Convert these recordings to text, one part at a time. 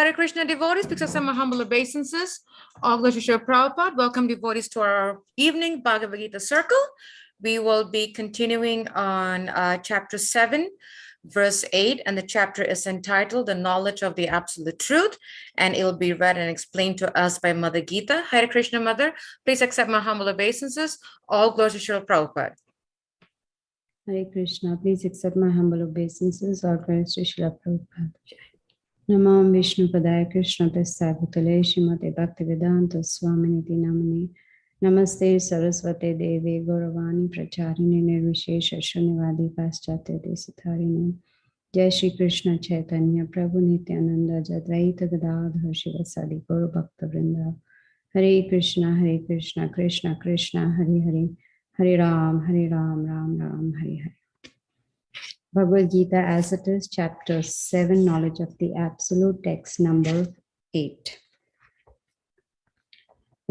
Hare Krishna devotees, please accept my humble obeisances. All glory to Srila Prabhupada. Welcome devotees to our evening Bhagavad Gita circle. We will be continuing on chapter 7, verse 8, and the chapter is entitled The Knowledge of the Absolute Truth, and it will be read and explained to us by Mother Gita. Hare Krishna, Mother, please accept my humble obeisances. All glory to Srila Prabhupada. Hare Krishna, please accept my humble obeisances. All praise to Srila Prabhupada. Namam Vishnu Padaya Krishna Prasad Bhutale Srimate Bhaktivedanta Swaminiti Namane Namaste Saraswate Devi Gauravani Pracharini Nirvishesha Shunivadi Paschatya Desatharini Jai Shri Krishna Chaitanya Prabhu Nityananda Jadvaita Gadadhar Shivasadi Gaura Bhakta Vrinda Hare Krishna Krishna Krishna Hare Hare Hare Ram Ram Ram Hare Hare. Bhagavad Gita as it is, chapter 7, knowledge of the absolute, text number 8.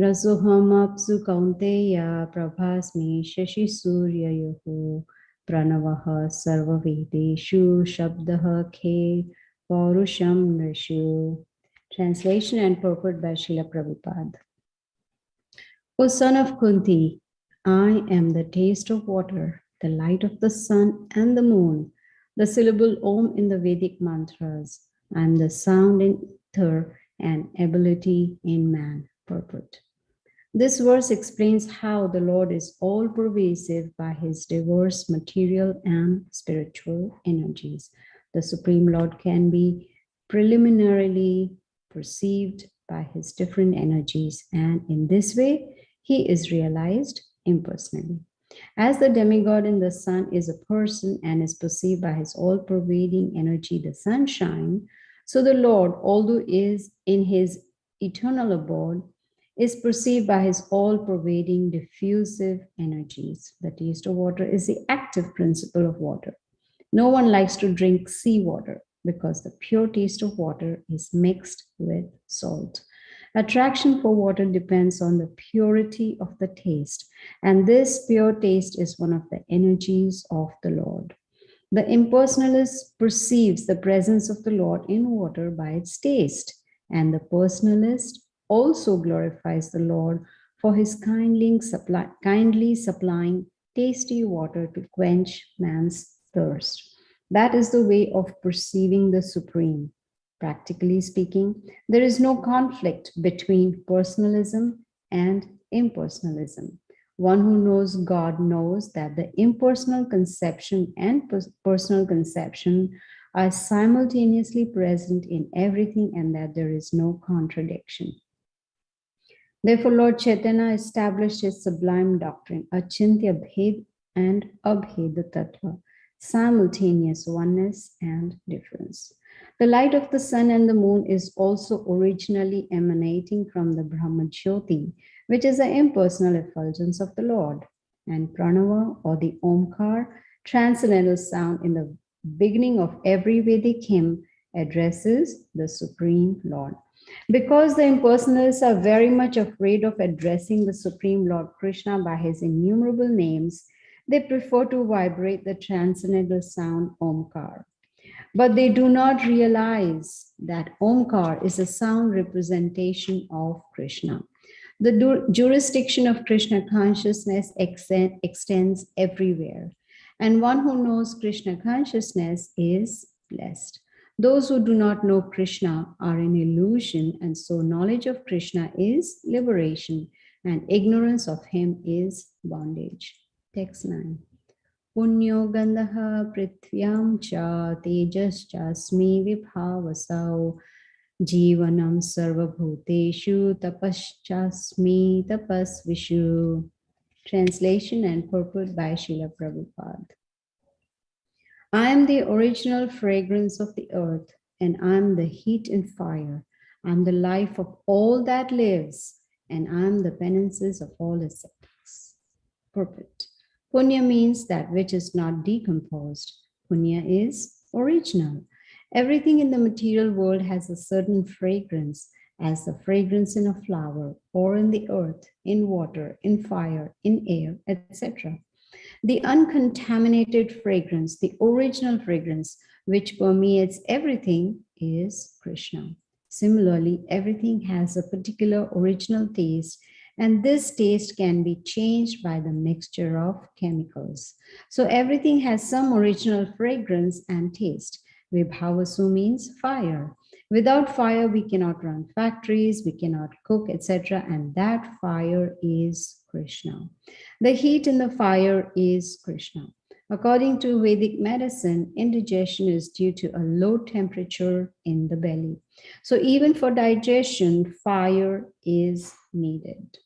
Rasoham apsu kaunteya prabhasmi shashi surya yoho pranavaha sarva vedeshu shabdaha khe paurusham nrishu. Translation and purport by Srila Prabhupada. O son of Kunti, I am the taste of water, the light of the sun and the moon, the syllable Om in the Vedic mantras, I am the sound in ether and ability in man. Purport. This verse explains how the Lord is all-pervasive by his diverse material and spiritual energies. The Supreme Lord can be preliminarily perceived by his different energies, and in this way, he is realized impersonally. As the demigod in the sun is a person and is perceived by his all-pervading energy, the sunshine, so the Lord, although is in his eternal abode, is perceived by his all-pervading diffusive energies. The taste of water is the active principle of water. No one likes to drink seawater because the pure taste of water is mixed with salt. Attraction for water depends on the purity of the taste, and this pure taste is one of the energies of the Lord. The impersonalist perceives the presence of the Lord in water by its taste, and the personalist also glorifies the Lord for his kindly supplying tasty water to quench man's thirst. That is the way of perceiving the Supreme. Practically speaking, there is no conflict between personalism and impersonalism. One who knows God knows that the impersonal conception and personal conception are simultaneously present in everything and that there is no contradiction. Therefore, Lord Chaitanya established his sublime doctrine, Achintya Bhed and Abheda Tattva, simultaneous oneness and difference. The light of the sun and the moon is also originally emanating from the Brahma Jyoti, which is the impersonal effulgence of the Lord. And Pranava, or the Omkar, transcendental sound in the beginning of every Vedic hymn, addresses the Supreme Lord. Because the impersonalists are very much afraid of addressing the Supreme Lord Krishna by his innumerable names, they prefer to vibrate the transcendental sound Omkar. But they do not realize that Omkar is a sound representation of Krishna. The jurisdiction of Krishna consciousness extends everywhere. And one who knows Krishna consciousness is blessed. Those who do not know Krishna are in illusion, and so knowledge of Krishna is liberation, and ignorance of him is bondage. Text 9. Punyo gandaha prithvyam cha tejaschasmi vibhavasau jivanam sarvabhuteshu tapaschasmi tapasvishu. Translation and purport by Srila Prabhupada. I am the original fragrance of the earth, and I am the heat and fire. I am the life of all that lives, and I am the penances of all ascetics. Purport. Punya means that which is not decomposed. Punya is original. Everything in the material world has a certain fragrance, as the fragrance in a flower, or in the earth, in water, in fire, in air, etc. The uncontaminated fragrance, the original fragrance, which permeates everything, is Krishna. Similarly, everything has a particular original taste, and this taste can be changed by the mixture of chemicals. So everything has some original fragrance and taste. Vibhavasu means fire. Without fire, we cannot run factories, we cannot cook, etc. And that fire is Krishna. The heat in the fire is Krishna. According to Vedic medicine, indigestion is due to a low temperature in the belly. So even for digestion, fire is needed.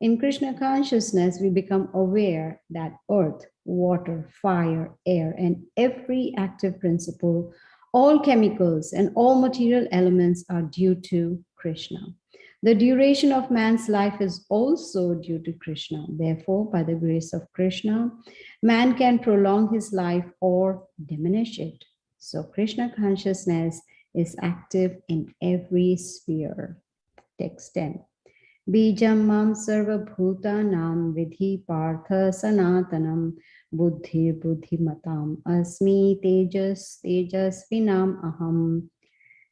In Krishna consciousness, we become aware that earth, water, fire, air, and every active principle, all chemicals and all material elements are due to Krishna. The duration of man's life is also due to Krishna. Therefore, by the grace of Krishna, man can prolong his life or diminish it. So Krishna consciousness is active in every sphere. Text 10. Bijam mam sarva bhutanam vidhi partha sanatanam buddhi buddhimatam asmi tejas tejasvinam aham.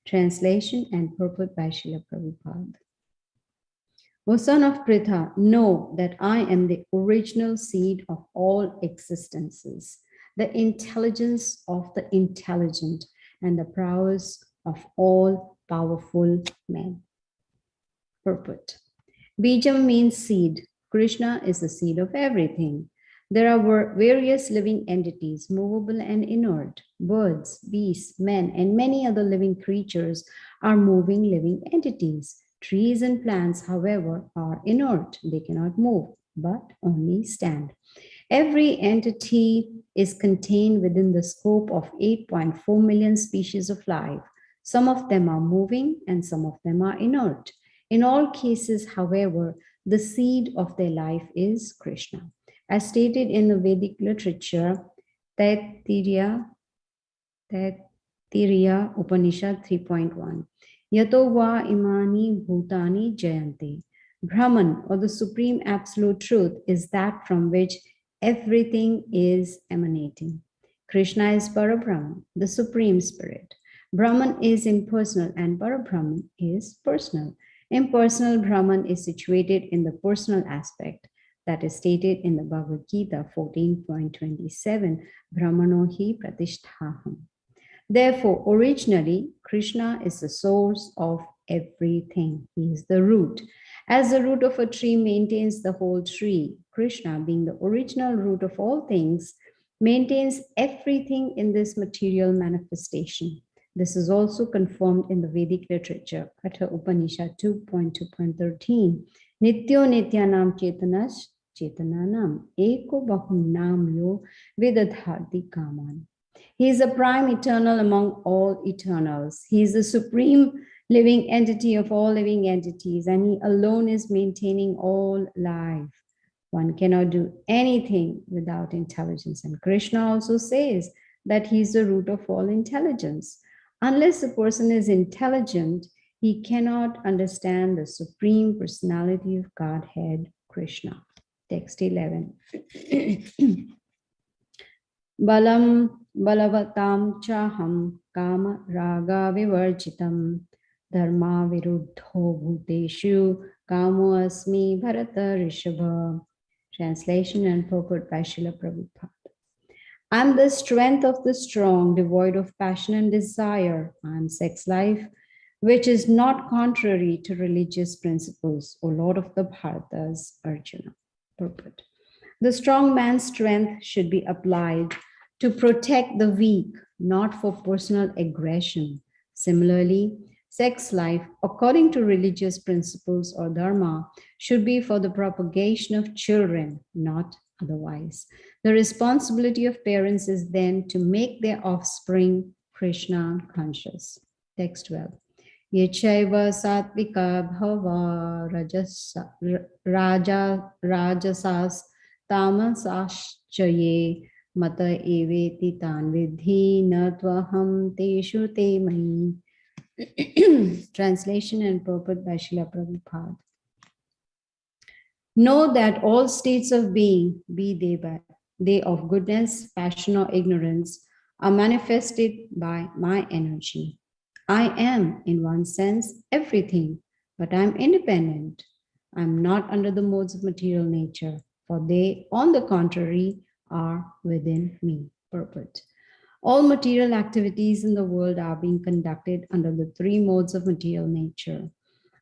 Translation and purport by Srila Prabhupada. O son of Pritha, know that I am the original seed of all existences, the intelligence of the intelligent, and the prowess of all powerful men. Purport. Bijam means seed. Krishna is the seed of everything. There are various living entities, movable and inert. Birds, beasts, men, and many other living creatures are moving living entities. Trees and plants, however, are inert. They cannot move, but only stand. Every entity is contained within the scope of 8.4 million species of life. Some of them are moving and some of them are inert. In all cases, however, the seed of their life is Krishna. As stated in the Vedic literature, Taittiriya Upanishad 3.1, Yato va imani bhutani jayante. Brahman, or the supreme absolute truth, is that from which everything is emanating. Krishna is Parabrahman, the supreme spirit. Brahman is impersonal and Parabrahman is personal. Impersonal Brahman is situated in the personal aspect that is stated in the Bhagavad Gita 14.27, Brahmano hi pratisthaham. Therefore, originally, Krishna is the source of everything. He is the root. As the root of a tree maintains the whole tree, Krishna, being the original root of all things, maintains everything in this material manifestation. This is also confirmed in the Vedic literature, Katha Upanishad 2.2.13. Nityo nityanam chetanas chetananam eko bahunam yo vedadhati kaman. He is the prime eternal among all eternals. He is the supreme living entity of all living entities, and he alone is maintaining all life. One cannot do anything without intelligence. And Krishna also says that he is the root of all intelligence. Unless a person is intelligent, he cannot understand the supreme personality of Godhead, Krishna. Text 11. Balam balavatam chaham kama raga vivarjitam dharma viruddho bhuteshu kamo asmi bharata rishabha. Translation and purport by Srila Prabhupada. I am the strength of the strong, devoid of passion and desire. I am sex life, which is not contrary to religious principles, O Lord of the Bharatas, Arjuna. Purport. The strong man's strength should be applied to protect the weak, not for personal aggression. Similarly, sex life, according to religious principles or dharma, should be for the propagation of children, not otherwise. The responsibility of parents is then to make their offspring Krishna conscious. Text 12. Yechaiva satvika bhava rajasas tamasaschaye mata eveti tan vidhi natvaham teshu te mahi. Translation and purport by Srila Prabhupada. Know that all states of being, be they of goodness, passion, or ignorance, are manifested by my energy. I am, in one sense, everything, but I'm independent. I'm not under the modes of material nature, for they, on the contrary, are within me. Purport. All material activities in the world are being conducted under the three modes of material nature.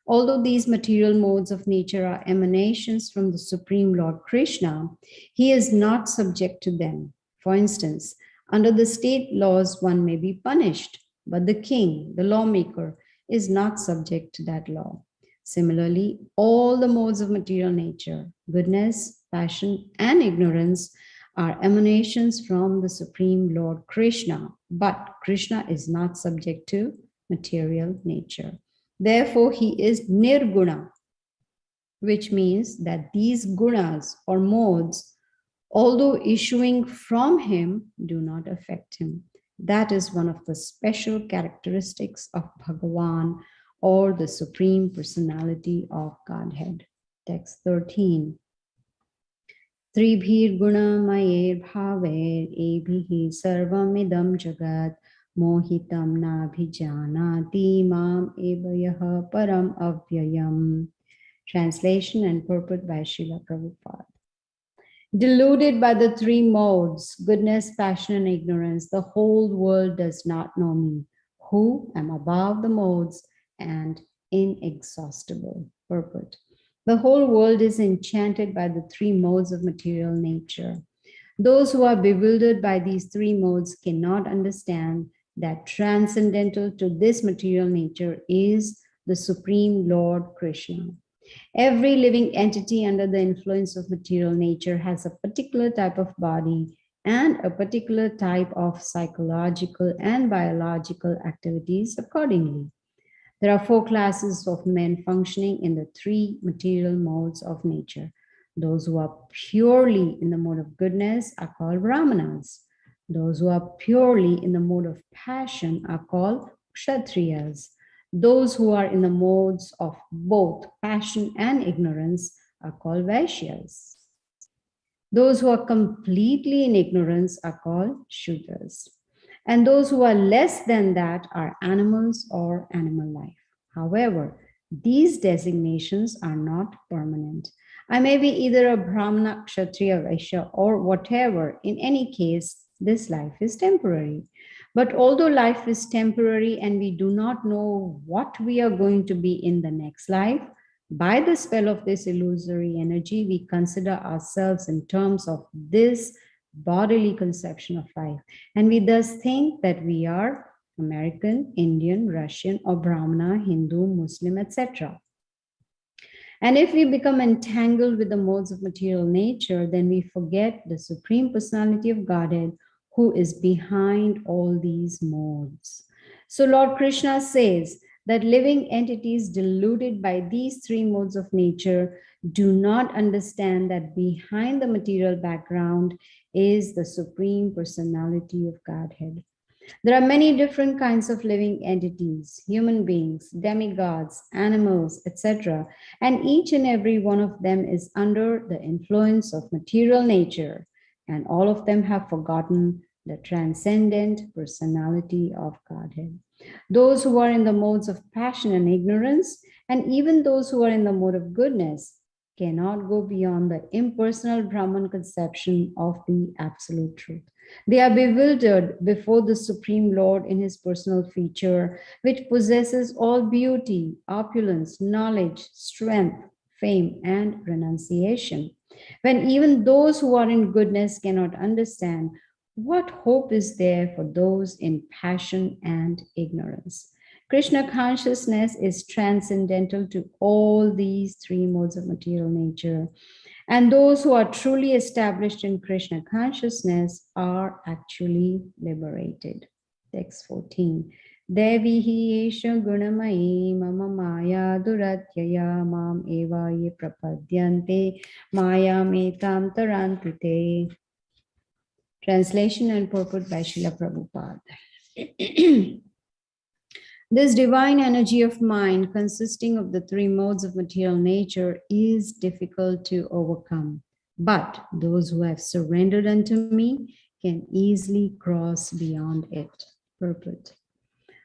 Although these material modes of nature are emanations from the Supreme Lord Krishna, he is not subject to them. For instance, under the state laws, one may be punished, but the king, the lawmaker, is not subject to that law. Similarly, all the modes of material nature, goodness, passion, and ignorance, are emanations from the Supreme Lord Krishna, but Krishna is not subject to material nature. Therefore, he is nirguna, which means that these gunas or modes, although issuing from him, do not affect him. That is one of the special characteristics of Bhagavan, or the Supreme Personality of Godhead. Text 13. Tribhir gunamayer bhaver ebhihi sarvamidam jagat mohitam nabhijanati mam evayaha param avyayam. Translation and purport by Srila Prabhupada. Deluded by the three modes, goodness, passion, and ignorance, the whole world does not know me, who am above the modes and inexhaustible. Purport. The whole world is enchanted by the three modes of material nature. Those who are bewildered by these three modes cannot understand that transcendental to this material nature is the Supreme Lord Krishna. Every living entity under the influence of material nature has a particular type of body and a particular type of psychological and biological activities accordingly. There are four classes of men functioning in the three material modes of nature. Those who are purely in the mode of goodness are called Brahmanas. Those who are purely in the mode of passion are called Kshatriyas. Those who are in the modes of both passion and ignorance are called Vaishyas. Those who are completely in ignorance are called Shudras. And those who are less than that are animals or animal life. However, these designations are not permanent. I may be either a Brahmana, Kshatriya, Vaishya, or whatever. In any case, this life is temporary. But although life is temporary and we do not know what we are going to be in the next life, by the spell of this illusory energy, we consider ourselves in terms of this bodily conception of life. And we thus think that we are American, Indian, Russian, or Brahmana, Hindu, Muslim, etc. And if we become entangled with the modes of material nature, then we forget the Supreme Personality of Godhead, who is behind all these modes. So Lord Krishna says that living entities deluded by these three modes of nature do not understand that behind the material background is the Supreme Personality of Godhead. There are many different kinds of living entities, human beings, demigods, animals, etc. And each and every one of them is under the influence of material nature. And all of them have forgotten the transcendent personality of Godhead. Those who are in the modes of passion and ignorance, and even those who are in the mode of goodness, cannot go beyond the impersonal Brahman conception of the absolute truth. They are bewildered before the Supreme Lord in his personal feature, which possesses all beauty, opulence, knowledge, strength, fame, and renunciation. When even those who are in goodness cannot understand, what hope is there for those in passion and ignorance? Krishna consciousness is transcendental to all these three modes of material nature. And those who are truly established in Krishna consciousness are actually liberated. Text 14. Devi hi yesha gunamayi mama maya duratyaya mam eva ye prapadyante maya metam tarantite. Translation and purport by Srila Prabhupada. This divine energy of mind, consisting of the three modes of material nature, is difficult to overcome. But those who have surrendered unto me can easily cross beyond it. Purport.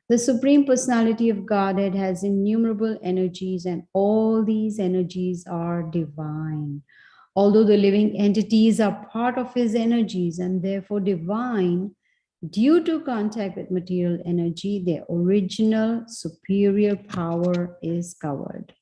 The Supreme Personality of Godhead has innumerable energies, and all these energies are divine. Although the living entities are part of his energies and therefore divine, due to contact with material energy, their original superior power is covered.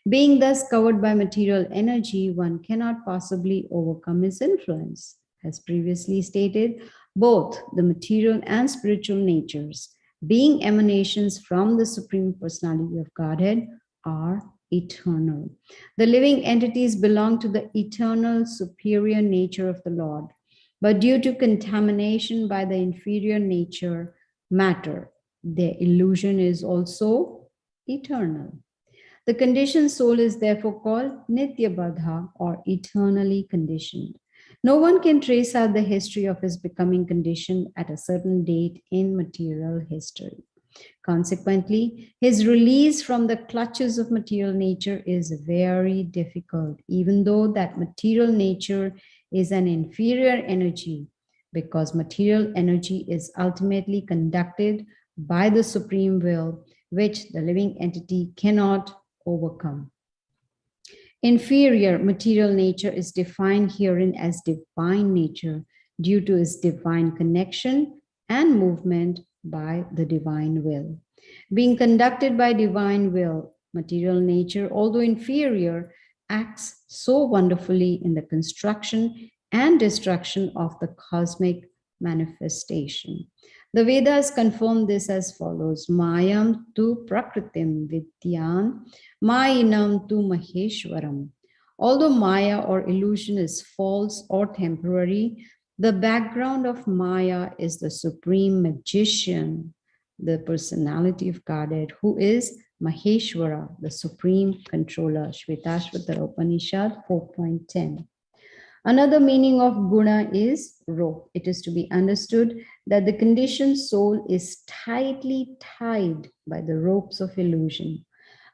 Being thus covered by material energy, one cannot possibly overcome its influence. As previously stated, both the material and spiritual natures, being emanations from the Supreme Personality of Godhead, are eternal. The living entities belong to the eternal superior nature of the Lord, but due to contamination by the inferior nature, matter, their illusion is also eternal. The conditioned soul is therefore called Nitya Badha, or eternally conditioned. No one can trace out the history of his becoming conditioned at a certain date in material history. Consequently, his release from the clutches of material nature is very difficult, even though that material nature is an inferior energy, because material energy is ultimately conducted by the supreme will, which the living entity cannot overcome. Inferior material nature is defined herein as divine nature due to its divine connection and movement by the divine will. Being conducted by divine will, material nature, although inferior, acts so wonderfully in the construction and destruction of the cosmic manifestation. The Vedas confirm this as follows: Mayam tu prakritim vidyan, Mayinam tu maheshwaram. Although Maya or illusion is false or temporary, the background of Maya is the supreme magician, the personality of Godhead, who is Maheshwara, the supreme controller. Shvetashvatara Upanishad 4.10. Another meaning of guna is rope. It is to be understood that the conditioned soul is tightly tied by the ropes of illusion.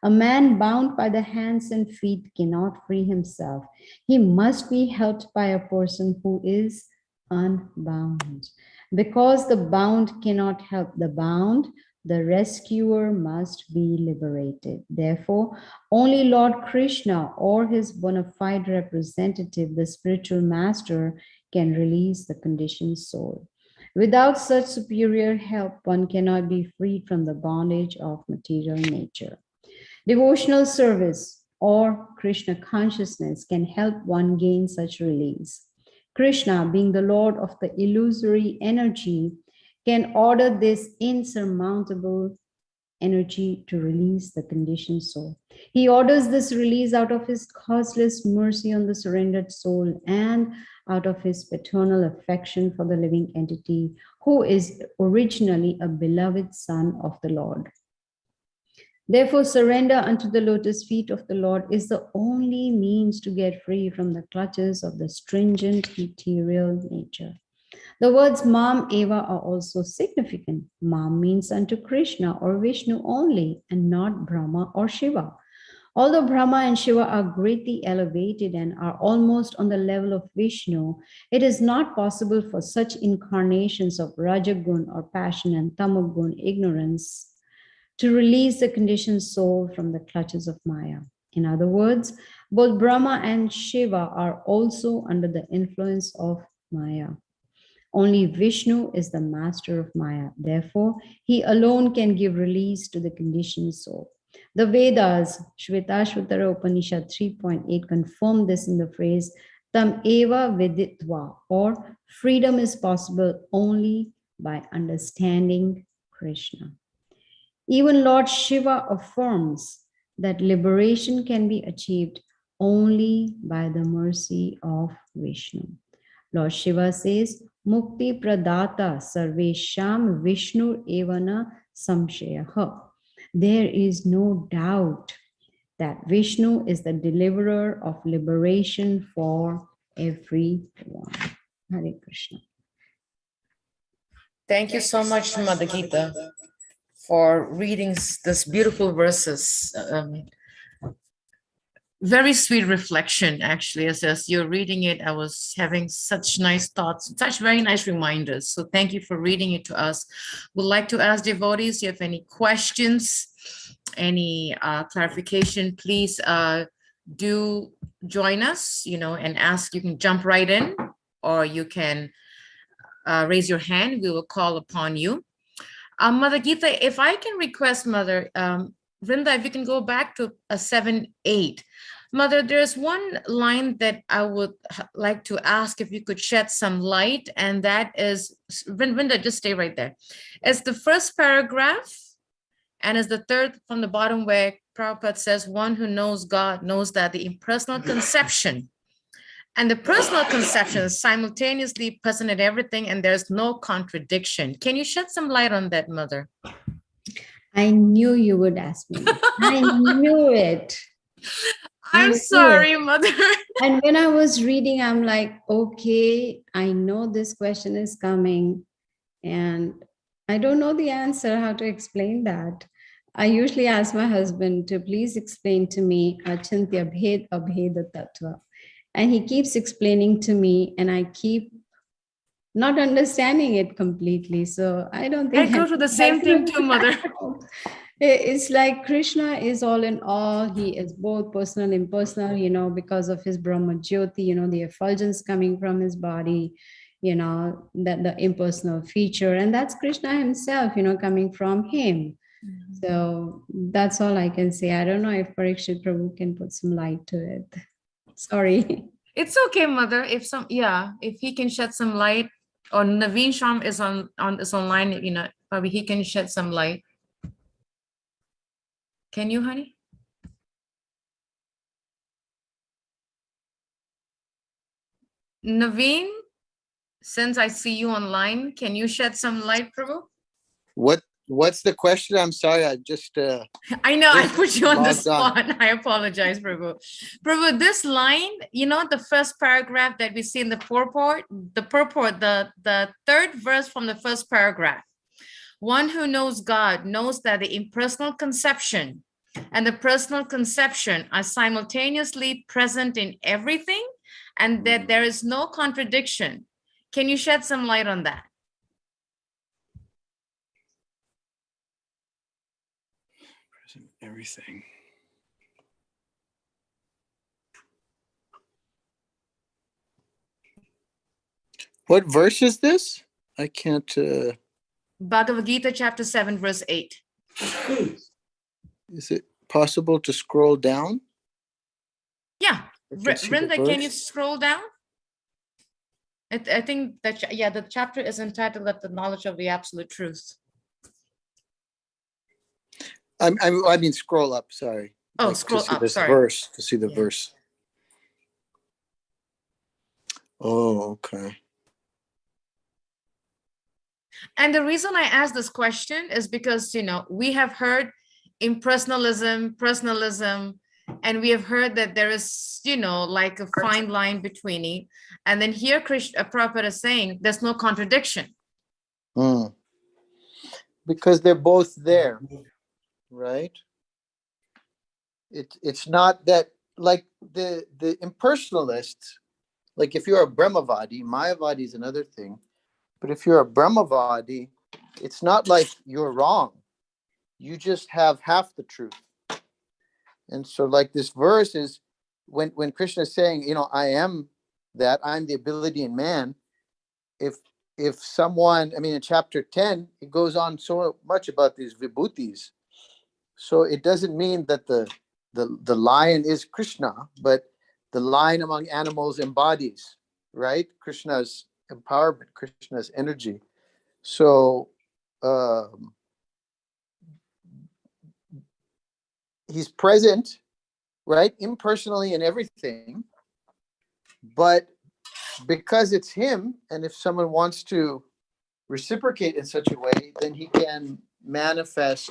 A man bound by the hands and feet cannot free himself. He must be helped by a person who is unbound. Because the bound cannot help the bound, the rescuer must be liberated. Therefore, only Lord Krishna or his bona fide representative, the spiritual master, can release the conditioned soul. Without such superior help, one cannot be freed from the bondage of material nature. Devotional service or Krishna consciousness can help one gain such release. Krishna, being the Lord of the illusory energy, can order this insurmountable energy to release the conditioned soul. He orders this release out of his causeless mercy on the surrendered soul and out of his paternal affection for the living entity, who is originally a beloved son of the Lord. Therefore, surrender unto the lotus feet of the Lord is the only means to get free from the clutches of the stringent material nature. The words Mam Eva are also significant. Mam means unto Krishna or Vishnu only, and not Brahma or Shiva. Although Brahma and Shiva are greatly elevated and are almost on the level of Vishnu, it is not possible for such incarnations of Rajagun or passion and Tamagun ignorance to release the conditioned soul from the clutches of Maya. In other words, both Brahma and Shiva are also under the influence of Maya. Only Vishnu is the master of Maya. Therefore, he alone can give release to the conditioned soul. The Vedas, Shvetashvatara Upanishad 3.8, confirm this in the phrase Tam eva viditva, or freedom is possible only by understanding Krishna. Even Lord Shiva affirms that liberation can be achieved only by the mercy of Vishnu. Lord Shiva says, Mukti pradata sarvesham Vishnu evana samshayaha. There is no doubt that Vishnu is the deliverer of liberation for everyone. Hare Krishna. Thank you so much, Mother Gita, for reading this beautiful verses. very sweet reflection, actually. As you're reading it, I was having such nice thoughts, such very nice reminders. So thank you for reading it to us. Would like to ask devotees, you have any questions, any clarification, please do join us, and ask. You can jump right in, or you can raise your hand. We will call upon you. Mother Gita, if I can request, Mother, Vrinda, if you can go back to 7-8. Mother, there's one line that I would like to ask if you could shed some light, and that is, Vrinda, just stay right there. It's the first paragraph, and it's the third from the bottom where Prabhupada says, one who knows God knows that the impersonal conception and the personal conception is simultaneously present in everything, and there's no contradiction. Can you shed some light on that, Mother? I knew you would ask me. I knew it. I'm sorry, Mother. And when I was reading, I'm like, okay, I know this question is coming, and I don't know the answer, how to explain that. I usually ask my husband to please explain to me Achintya Bhed Abheda Tattva. And he keeps explaining to me, and I keep not understanding it completely. So I don't think I go through the same thing too, Mother. It's like Krishna is all in all. He is both personal and impersonal, because of his Brahma Jyoti, the effulgence coming from his body, that the impersonal feature. And that's Krishna himself, coming from him. So that's all I can say. I don't know if Parikshit Prabhu can put some light to it. Sorry. It's okay, Mother. If he can shed some light, or Naveen Sham is online, probably he can shed some light. Can you, honey? Naveen, since I see you online, can you shed some light, Prabhu? What's the question? I'm sorry, I just I know I put you on the spot. on. I apologize, Prabhu. Prabhu, this line, the first paragraph that we see in the purport, the third verse from the first paragraph. One who knows God knows that the impersonal conception and the personal conception are simultaneously present in everything, and that there is no contradiction. Can you shed some light on that? Present everything. What verse is this? I can't. Bhagavad Gita, chapter 7, verse 8. Is it possible to scroll down? Yeah. I can see the Vrinda, can you verse. scroll down? I think that, the chapter is entitled "At the Knowledge of the Absolute Truth." I mean, scroll up. Sorry. Oh, scroll to see up. this Sorry. verse, to see the Yeah. verse. Oh, okay. And the reason I asked this question is because, we have heard impersonalism, personalism, and we have heard that there is, like a fine line between it. And then here Prabhupada is saying there's no contradiction. Because they're both there, right? It's not that, like the impersonalists, like if you're a Brahmavadi, Mayavadi is another thing. But if you're a Brahmavadi, it's not like you're wrong. You just have half the truth. And so like this verse is when Krishna is saying, I am that, I'm the ability in man. If someone, in chapter 10, it goes on so much about these vibhutis. So it doesn't mean that the lion is Krishna, but the lion among animals embodies, right? Krishna's empowerment, Krishna's energy. So he's present, right, impersonally in everything, but because it's him, and if someone wants to reciprocate in such a way, then he can manifest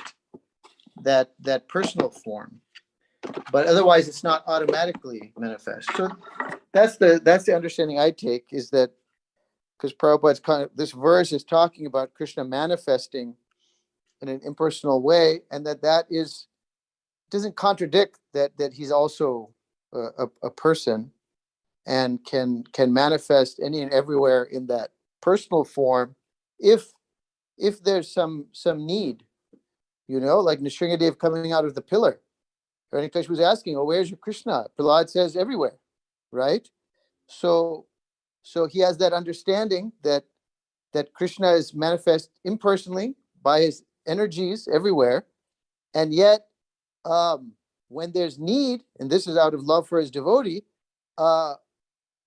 that personal form. But otherwise, it's not automatically manifest. So that's the understanding I take, is that because Prabhupada's this verse is talking about Krishna manifesting in an impersonal way, and that doesn't contradict that he's also a person and can manifest any and everywhere in that personal form if there's some need, like Nrsingadev coming out of the pillar. Ranikesh was asking, oh, where's your Krishna? Prahlad says everywhere, right? So he has that understanding that Krishna is manifest impersonally by his energies everywhere. And yet, when there's need, and this is out of love for his devotee,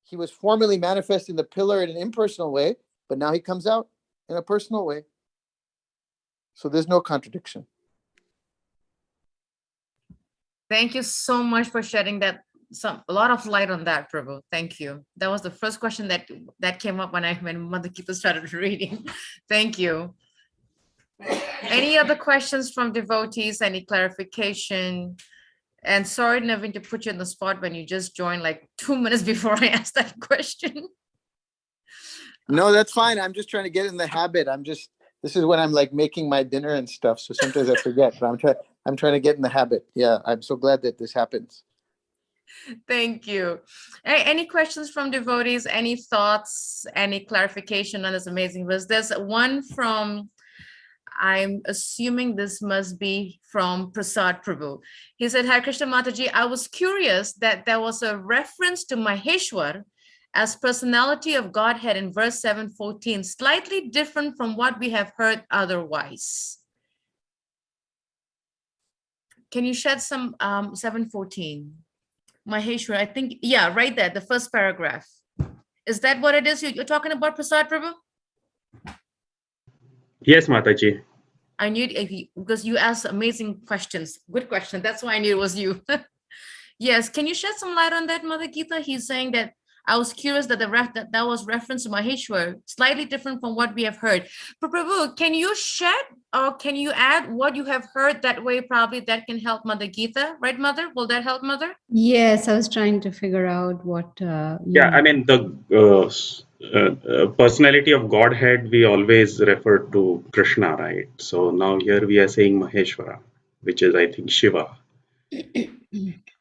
he was formerly manifest in the pillar in an impersonal way, but now he comes out in a personal way. So there's no contradiction. Thank you so much for shedding a lot of light on that, Prabhu. Thank you. That was the first question that came up when Mother Gita started reading. Thank you. Any other questions from devotees? Any clarification? And sorry, Naveen, to put you on the spot when you just joined like 2 minutes before I asked that question. No, that's fine. I'm just trying to get in the habit. This is when I'm like making my dinner and stuff. So sometimes I forget, but I'm trying to get in the habit. Yeah, I'm so glad that this happens. Thank you. Any questions from devotees? Any thoughts? Any clarification on this amazing verse? There's one from, I'm assuming this must be from Prasad Prabhu. He said, Hare Krishna Mataji, I was curious that there was a reference to Maheshwar as personality of Godhead in verse 714, slightly different from what we have heard otherwise. Can you shed some 714? Maheshwar, I think, yeah, right there, the first paragraph. Is that what it is you're talking about, Prasad Prabhu? Yes, Mataji. I knew it because you asked amazing questions. Good question. That's why I knew it was you. Yes. Can you shed some light on that, Mother Gita? He's saying that I was curious that that was reference to Maheshwar, slightly different from what we have heard. But Prabhu, can you shed or can you add what you have heard that way? Probably that can help Mother Gita, right, Mother? Will that help, Mother? Yes, I was trying to figure out what. Yeah, I mean, the personality of Godhead, we always refer to Krishna, right? So now here we are saying Maheshwara, which is, I think, Shiva.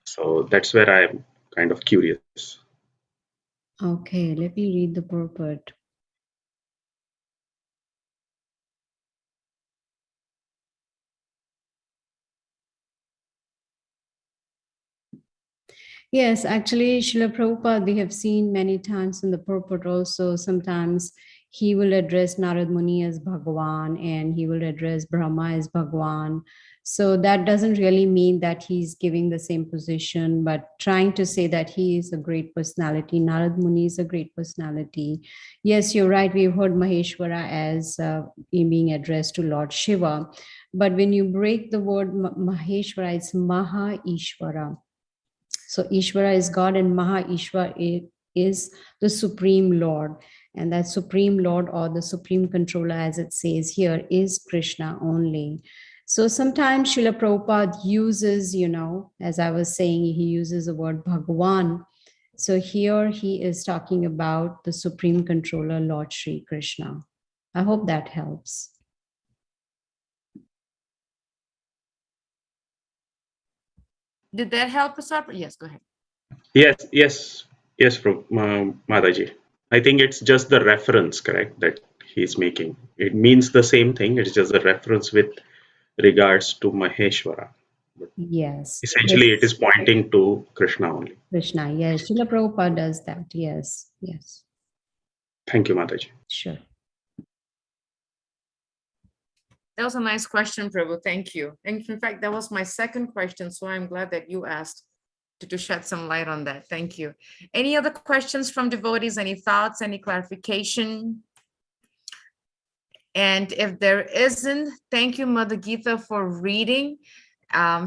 So that's where I'm kind of curious. Okay, let me read the purport. Yes, actually, Srila Prabhupada, we have seen many times in the purport also, sometimes he will address Narad Muni as Bhagavan and he will address Brahma as Bhagavan. So that doesn't really mean that he's giving the same position, but trying to say that he is a great personality. Narad Muni is a great personality. Yes, you're right. We've heard Maheshwara as being addressed to Lord Shiva. But when you break the word Maheshwara, it's Maha Ishvara. So Ishvara is God and Maha Ishvara is the Supreme Lord. And that Supreme Lord or the Supreme Controller, as it says here, is Krishna only. So sometimes Srila Prabhupada uses, as I was saying, he uses the word Bhagavan. So here he is talking about the Supreme Controller, Lord Shri Krishna. I hope that helps. Did that help us up? Yes, go ahead. Yes, Mataji. I think it's just the reference, correct, that he's making. It means the same thing. It's just a reference with regards to Maheshwara. But yes. essentially, it is pointing to Krishna only. Krishna, yes. Srila Prabhupada does that. Yes, yes. Thank you, Mataji. Sure. That was a nice question, Prabhu. Thank you. And in fact, that was my second question. So I'm glad that you asked to shed some light on that. Thank you. Any other questions from devotees? Any thoughts, any clarification? And if there isn't, thank you, Mother Gita, for reading,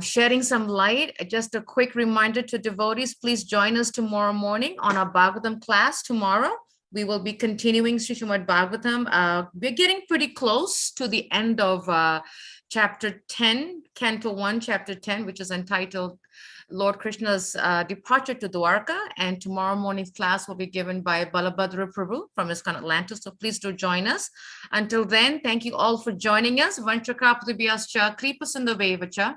shedding some light. Just a quick reminder to devotees, please join us tomorrow morning on our Bhagavatam class tomorrow. We will be continuing Srimad Bhagavatam. We're getting pretty close to the end of chapter 10, Canto 1, chapter 10, which is entitled Lord Krishna's Departure to Dwarka. And tomorrow morning's class will be given by Balabhadra Prabhu from ISKCON Atlanta. So please do join us. Until then, thank you all for joining us. Vanchakrapatibhyascha, kripasindavevacha,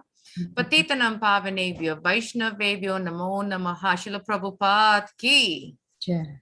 Patitanam Pavanebhyo Vaishnavebhyo Namo Namaha. Srila Prabhupada ki. Jai.